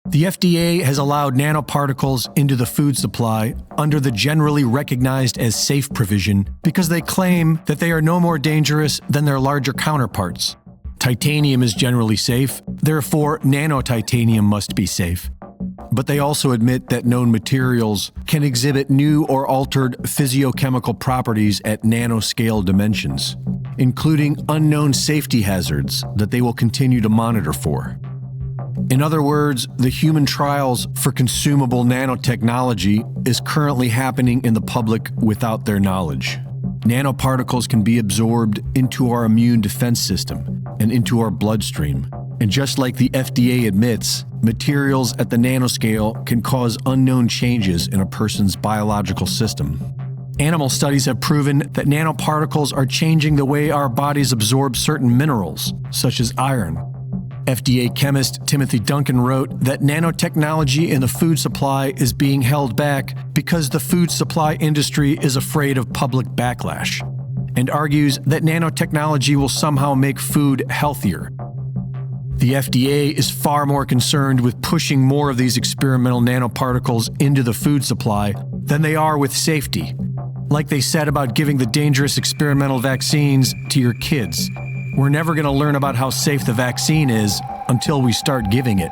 The FDA has allowed nanoparticles into the food supply under the generally recognized as safe provision because they claim that they are no more dangerous than their larger counterparts. Titanium is generally safe, therefore nanotitanium must be safe. But they also admit that known materials can exhibit new or altered physiochemical properties at nanoscale dimensions, including unknown safety hazards that they will continue to monitor for. In other words, the human trials for consumable nanotechnology is currently happening in the public without their knowledge. Nanoparticles can be absorbed into our immune defense system and into our bloodstream. And just like the FDA admits, materials at the nanoscale can cause unknown changes in a person's biological system. Animal studies have proven that nanoparticles are changing the way our bodies absorb certain minerals, such as iron. FDA chemist Timothy Duncan wrote that nanotechnology in the food supply is being held back because the food supply industry is afraid of public backlash, and argues that nanotechnology will somehow make food healthier. The FDA is far more concerned with pushing more of these experimental nanoparticles into the food supply than they are with safety, like they said about giving the dangerous experimental vaccines to your kids. We're never going to learn about how safe the vaccine is until we start giving it.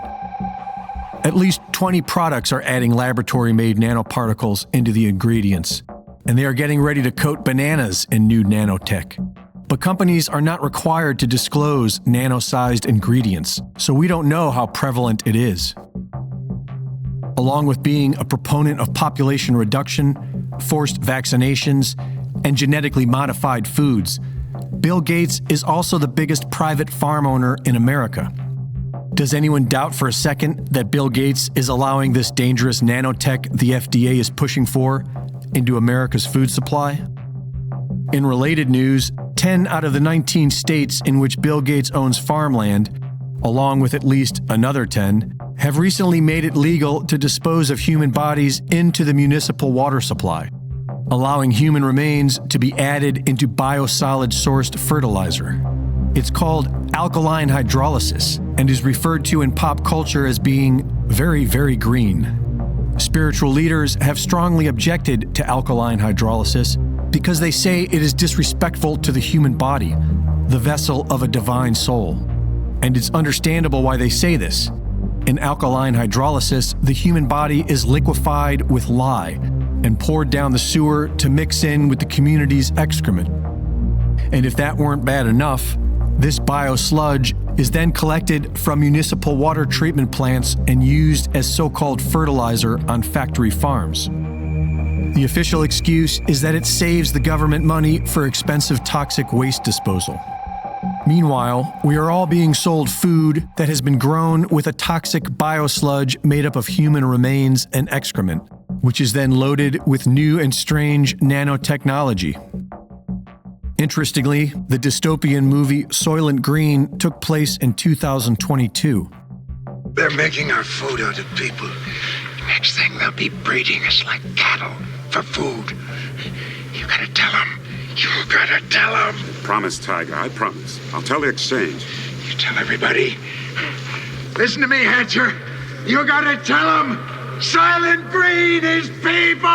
At least 20 products are adding laboratory-made nanoparticles into the ingredients, and they are getting ready to coat bananas in new nanotech. But companies are not required to disclose nano-sized ingredients, so we don't know how prevalent it is. Along with being a proponent of population reduction, forced vaccinations, and genetically modified foods, Bill Gates is also the biggest private farm owner in America. Does anyone doubt for a second that Bill Gates is allowing this dangerous nanotech the FDA is pushing for into America's food supply? In related news, 10 out of the 19 states in which Bill Gates owns farmland, along with at least another 10, have recently made it legal to dispose of human bodies into the municipal water supply, allowing human remains to be added into biosolid-sourced fertilizer. It's called alkaline hydrolysis and is referred to in pop culture as being very, very green. Spiritual leaders have strongly objected to alkaline hydrolysis because they say it is disrespectful to the human body, the vessel of a divine soul. And it's understandable why they say this. In alkaline hydrolysis, the human body is liquefied with lye and poured down the sewer to mix in with the community's excrement. And if that weren't bad enough, this biosludge is then collected from municipal water treatment plants and used as so-called fertilizer on factory farms. The official excuse is that it saves the government money for expensive toxic waste disposal. Meanwhile, we are all being sold food that has been grown with a toxic biosludge made up of human remains and excrement, which is then loaded with new and strange nanotechnology. Interestingly, the dystopian movie Soylent Green took place in 2022. They're making our food out of people. Next thing, they'll be breeding us like cattle for food. You gotta tell them. You gotta tell them. Promise, Tiger, I promise. I'll tell the exchange. You tell everybody. Listen to me, Hatcher. You gotta tell them. Soylent Green is people!